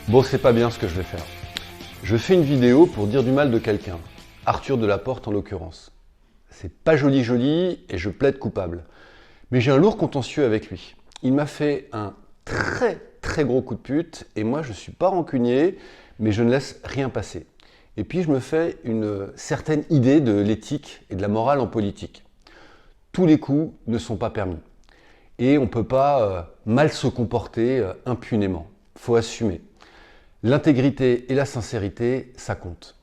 Bon, c'est pas bien ce que je vais faire. Je fais une vidéo pour dire du mal de quelqu'un, Arthur Delaporte en l'occurrence. C'est pas joli et je plaide coupable. Mais j'ai un lourd contentieux avec lui. Il m'a fait un très gros coup de pute et moi je suis pas rancunier, mais je ne laisse rien passer. Et puis je me fais une certaine idée de l'éthique et de la morale en politique. Tous les coups ne sont pas permis. Et on ne peut pas mal se comporter impunément. Il faut assumer. L'intégrité et la sincérité, ça compte.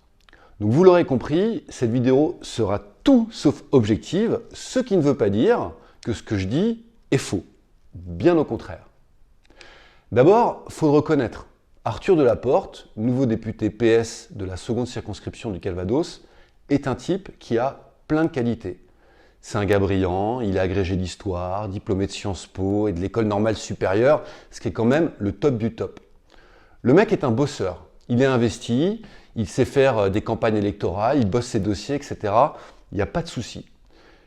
Donc vous l'aurez compris, cette vidéo sera tout sauf objective, ce qui ne veut pas dire que ce que je dis est faux. Bien au contraire. D'abord, il faut le reconnaître. Arthur Delaporte, nouveau député PS de la seconde circonscription du Calvados, est un type qui a plein de qualités. C'est un gars brillant, il est agrégé d'histoire, diplômé de Sciences Po et de l'école normale supérieure, ce qui est quand même le top du top. Le mec est un bosseur, il est investi, il sait faire des campagnes électorales, il bosse ses dossiers, etc. Il n'y a pas de souci.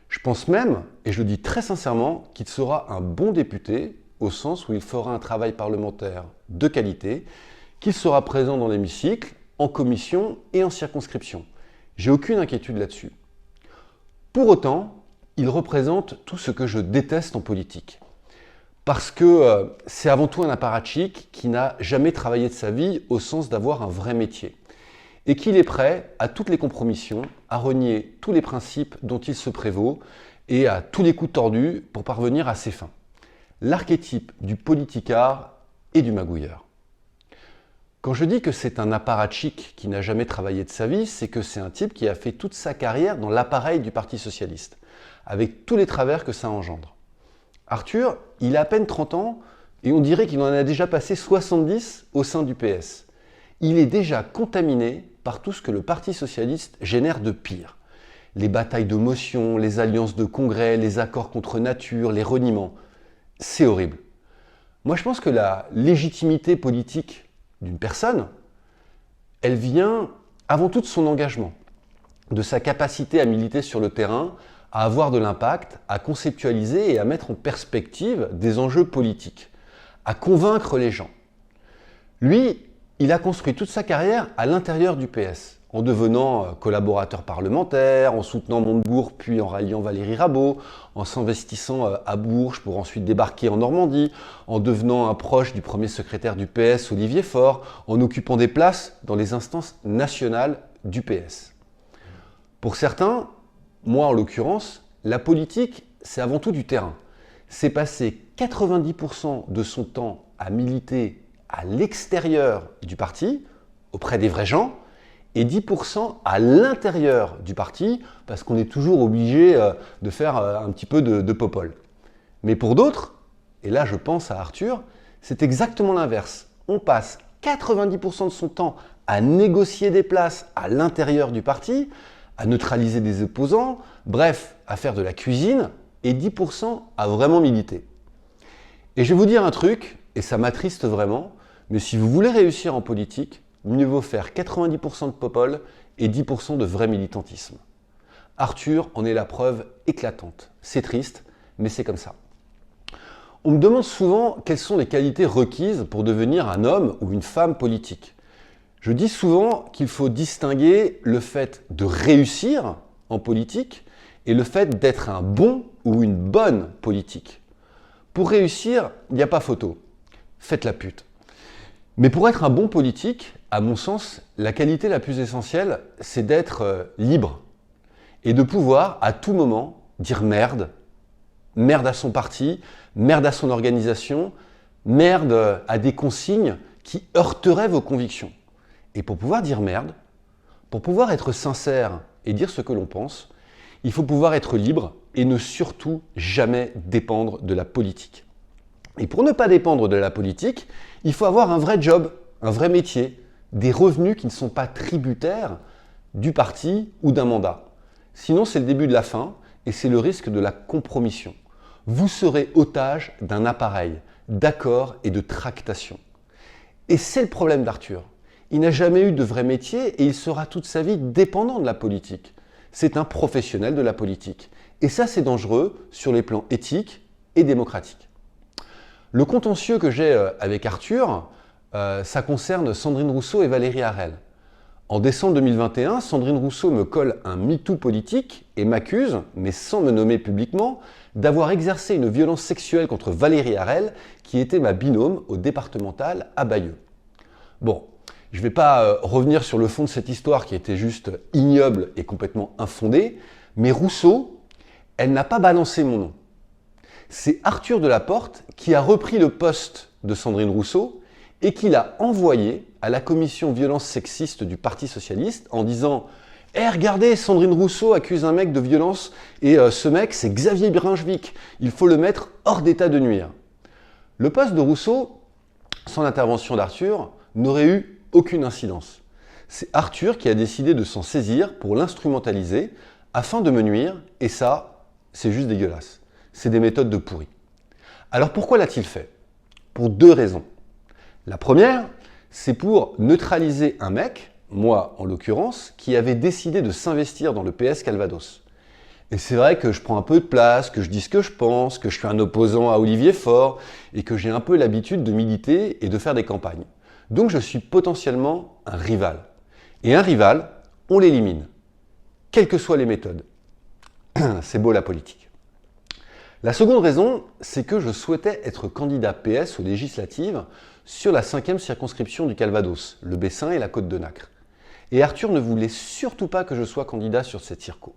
Je pense même, et je le dis très sincèrement, qu'il sera un bon député, au sens où il fera un travail parlementaire de qualité, qu'il sera présent dans l'hémicycle, en commission et en circonscription. J'ai aucune inquiétude là-dessus. Pour autant, il représente tout ce que je déteste en politique. Parce que c'est avant tout un apparatchik qui n'a jamais travaillé de sa vie au sens d'avoir un vrai métier. Et qu'il est prêt à toutes les compromissions, à renier tous les principes dont il se prévaut et à tous les coups tordus pour parvenir à ses fins. L'archétype du politicard et du magouilleur. Quand je dis que c'est un apparatchik qui n'a jamais travaillé de sa vie, c'est que c'est un type qui a fait toute sa carrière dans l'appareil du Parti socialiste, avec tous les travers que ça engendre. Arthur, il a à peine 30 ans et on dirait qu'il en a déjà passé 70 au sein du PS. Il est déjà contaminé par tout ce que le Parti socialiste génère de pire. Les batailles de motions, les alliances de congrès, les accords contre nature, les reniements. C'est horrible. Moi, je pense que la légitimité politique d'une personne, elle vient avant tout de son engagement, de sa capacité à militer sur le terrain, à avoir de l'impact, à conceptualiser et à mettre en perspective des enjeux politiques, à convaincre les gens. Lui, il a construit toute sa carrière à l'intérieur du PS, en devenant collaborateur parlementaire, en soutenant Montebourg, puis en ralliant Valérie Rabault, en s'investissant à Bourges pour ensuite débarquer en Normandie, en devenant un proche du premier secrétaire du PS, Olivier Faure, en occupant des places dans les instances nationales du PS. Pour certains, moi en l'occurrence, la politique, c'est avant tout du terrain. C'est passer 90% de son temps à militer à l'extérieur du parti, auprès des vrais gens, et 10% à l'intérieur du parti, parce qu'on est toujours obligé de faire un petit peu de popole. Mais pour d'autres, et là je pense à Arthur, c'est exactement l'inverse. On passe 90% de son temps à négocier des places à l'intérieur du parti, à neutraliser des opposants, bref, à faire de la cuisine, et 10% à vraiment militer. Et je vais vous dire un truc, et ça m'attriste vraiment, mais si vous voulez réussir en politique, mieux vaut faire 90% de popole et 10% de vrai militantisme. Arthur en est la preuve éclatante. C'est triste, mais c'est comme ça. On me demande souvent quelles sont les qualités requises pour devenir un homme ou une femme politique. Je dis souvent qu'il faut distinguer le fait de réussir en politique et le fait d'être un bon ou une bonne politique. Pour réussir, il n'y a pas photo. Faites la pute. Mais pour être un bon politique, à mon sens, la qualité la plus essentielle, c'est d'être libre et de pouvoir, à tout moment, dire merde. Merde à son parti, merde à son organisation, merde à des consignes qui heurteraient vos convictions. Et pour pouvoir dire merde, pour pouvoir être sincère et dire ce que l'on pense, il faut pouvoir être libre et ne surtout jamais dépendre de la politique. Et pour ne pas dépendre de la politique, il faut avoir un vrai job, un vrai métier, des revenus qui ne sont pas tributaires du parti ou d'un mandat. Sinon, c'est le début de la fin et c'est le risque de la compromission. Vous serez otage d'un appareil, d'accords et de tractations. Et c'est le problème d'Arthur. Il n'a jamais eu de vrai métier et il sera toute sa vie dépendant de la politique. C'est un professionnel de la politique. Et ça, c'est dangereux sur les plans éthiques et démocratiques. Le contentieux que j'ai avec Arthur, ça concerne Sandrine Rousseau et Valérie Harel. En décembre 2021, Sandrine Rousseau me colle un MeToo politique et m'accuse, mais sans me nommer publiquement, d'avoir exercé une violence sexuelle contre Valérie Harel, qui était ma binôme au départemental à Bayeux. Bon, je ne vais pas revenir sur le fond de cette histoire qui était juste ignoble et complètement infondée, mais Rousseau, elle n'a pas balancé mon nom. C'est Arthur Delaporte qui a repris le poste de Sandrine Rousseau et qui l'a envoyé à la commission violence sexiste du Parti Socialiste en disant « Eh, regardez, Sandrine Rousseau accuse un mec de violence et ce mec, c'est Xavier Brinjvic. Il faut le mettre hors d'état de nuire. » Le poste de Rousseau, sans l'intervention d'Arthur, n'aurait eu aucune incidence. C'est Arthur qui a décidé de s'en saisir pour l'instrumentaliser afin de me nuire, et ça, c'est juste dégueulasse. C'est des méthodes de pourri. Alors pourquoi l'a-t-il fait? Pour deux raisons. La première, c'est pour neutraliser un mec, moi en l'occurrence, qui avait décidé de s'investir dans le PS Calvados. Et c'est vrai que je prends un peu de place, que je dis ce que je pense, que je suis un opposant à Olivier Faure, et que j'ai un peu l'habitude de militer et de faire des campagnes. Donc je suis potentiellement un rival. Et un rival, on l'élimine, quelles que soient les méthodes. C'est beau la politique. La seconde raison, c'est que je souhaitais être candidat PS aux législatives sur la 5e circonscription du Calvados, le Bessin et la Côte de Nacre. Et Arthur ne voulait surtout pas que je sois candidat sur cette circo.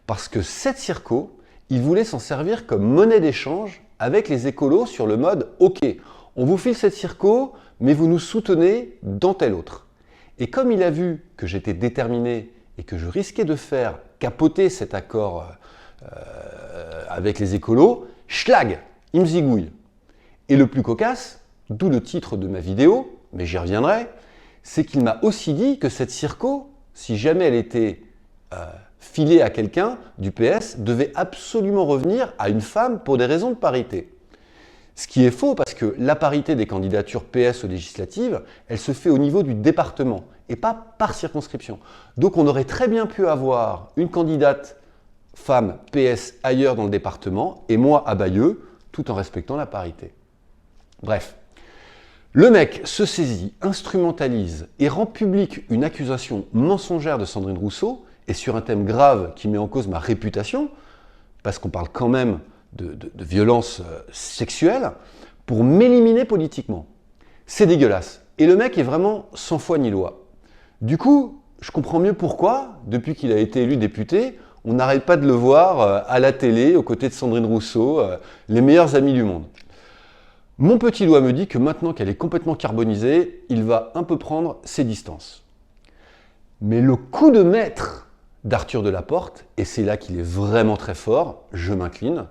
Parce que cette circo, il voulait s'en servir comme monnaie d'échange avec les écolos sur le mode « Ok, on vous file cette circo, mais vous nous soutenez dans telle autre. » Et comme il a vu que j'étais déterminé et que je risquais de faire capoter cet accord avec les écolos, schlag, il me zigouille. Et le plus cocasse, d'où le titre de ma vidéo, mais j'y reviendrai, c'est qu'il m'a aussi dit que cette circo, si jamais elle était filée à quelqu'un du PS, devait absolument revenir à une femme pour des raisons de parité. Ce qui est faux parce que la parité des candidatures PS aux législatives, elle se fait au niveau du département et pas par circonscription. Donc on aurait très bien pu avoir une candidate femme PS ailleurs dans le département et moi à Bayeux, tout en respectant la parité. Bref, le mec se saisit, instrumentalise et rend publique une accusation mensongère de Sandrine Rousseau et sur un thème grave qui met en cause ma réputation, parce qu'on parle quand même de violence sexuelle, pour m'éliminer politiquement. C'est dégueulasse. Et le mec est vraiment sans foi ni loi. Du coup, je comprends mieux pourquoi, depuis qu'il a été élu député, on n'arrête pas de le voir à la télé, aux côtés de Sandrine Rousseau, les meilleurs amis du monde. Mon petit doigt me dit que maintenant qu'elle est complètement carbonisée, il va un peu prendre ses distances. Mais le coup de maître d'Arthur Delaporte, et c'est là qu'il est vraiment très fort, je m'incline,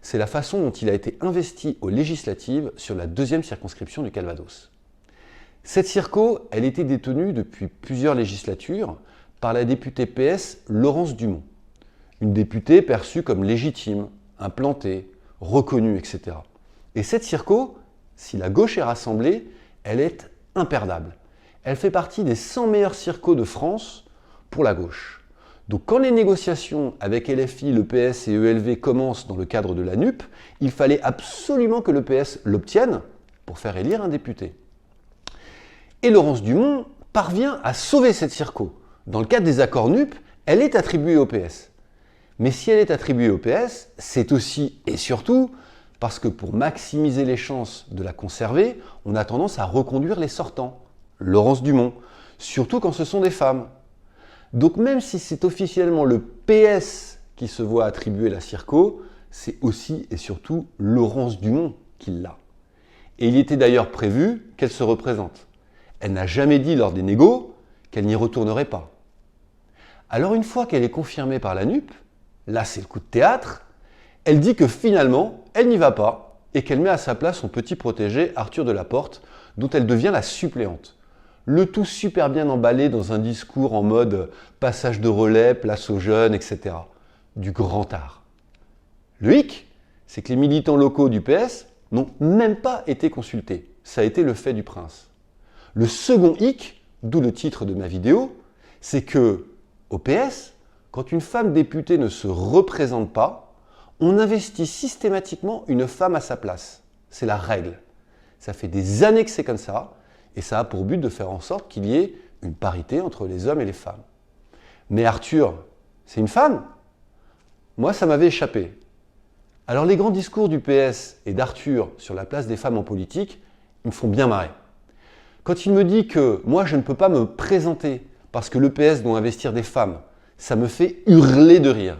c'est la façon dont il a été investi aux législatives sur la 2e circonscription du Calvados. Cette circo, elle était détenue depuis plusieurs législatures par la députée PS Laurence Dumont. Une députée perçue comme légitime, implantée, reconnue, etc. Et cette circo, si la gauche est rassemblée, elle est imperdable. Elle fait partie des 100 meilleurs circos de France pour la gauche. Donc quand les négociations avec LFI, le PS et ELV commencent dans le cadre de la NUP, il fallait absolument que le PS l'obtienne pour faire élire un député. Et Laurence Dumont parvient à sauver cette circo. Dans le cadre des accords NUP, elle est attribuée au PS. Mais si elle est attribuée au PS, c'est aussi et surtout parce que pour maximiser les chances de la conserver, on a tendance à reconduire les sortants. Laurence Dumont, surtout quand ce sont des femmes. Donc même si c'est officiellement le PS qui se voit attribuer la circo, c'est aussi et surtout Laurence Dumont qui l'a. Et il était d'ailleurs prévu qu'elle se représente. Elle n'a jamais dit lors des négos qu'elle n'y retournerait pas. Alors une fois qu'elle est confirmée par la NUP, là c'est le coup de théâtre, elle dit que finalement elle n'y va pas et qu'elle met à sa place son petit protégé Arthur Delaporte, dont elle devient la suppléante. Le tout super bien emballé dans un discours en mode passage de relais, place aux jeunes, etc. Du grand art. Le hic, c'est que les militants locaux du PS n'ont même pas été consultés. Ça a été le fait du prince. Le second hic, d'où le titre de ma vidéo, c'est que au PS, quand une femme députée ne se représente pas, on investit systématiquement une femme à sa place. C'est la règle. Ça fait des années que c'est comme ça. et ça a pour but de faire en sorte qu'il y ait une parité entre les hommes et les femmes. Mais Arthur, c'est une femme? Moi, ça m'avait échappé. Alors les grands discours du PS et d'Arthur sur la place des femmes en politique, ils me font bien marrer. Quand il me dit que moi, je ne peux pas me présenter parce que le PS doit investir des femmes, ça me fait hurler de rire.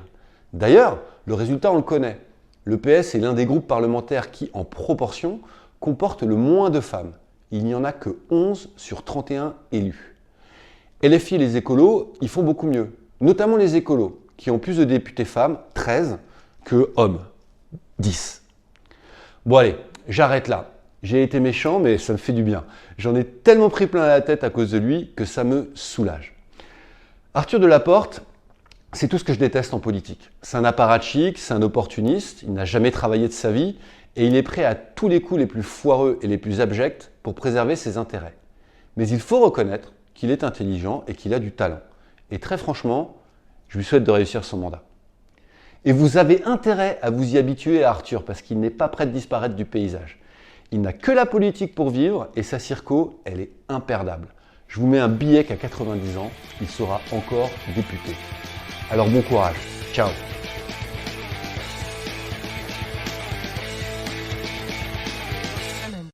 D'ailleurs, le résultat, on le connaît. Le PS est l'un des groupes parlementaires qui, en proportion, comporte le moins de femmes. Il n'y en a que 11 sur 31 élus. LFI et les écolos, ils font beaucoup mieux. Notamment les écolos, qui ont plus de députés femmes, 13, que hommes, 10. Bon allez, j'arrête là. J'ai été méchant, mais ça me fait du bien. J'en ai tellement pris plein la tête à cause de lui que ça me soulage. Arthur Delaporte, c'est tout ce que je déteste en politique. C'est un apparatchik, c'est un opportuniste, il n'a jamais travaillé de sa vie et il est prêt à tous les coups les plus foireux et les plus abjects pour préserver ses intérêts. Mais il faut reconnaître qu'il est intelligent et qu'il a du talent. Et très franchement, je lui souhaite de réussir son mandat. Et vous avez intérêt à vous y habituer à Arthur parce qu'il n'est pas prêt de disparaître du paysage. Il n'a que la politique pour vivre et sa circo, elle est imperdable. Je vous mets un billet qu'à 90 ans, il sera encore député. Alors bon courage. Ciao.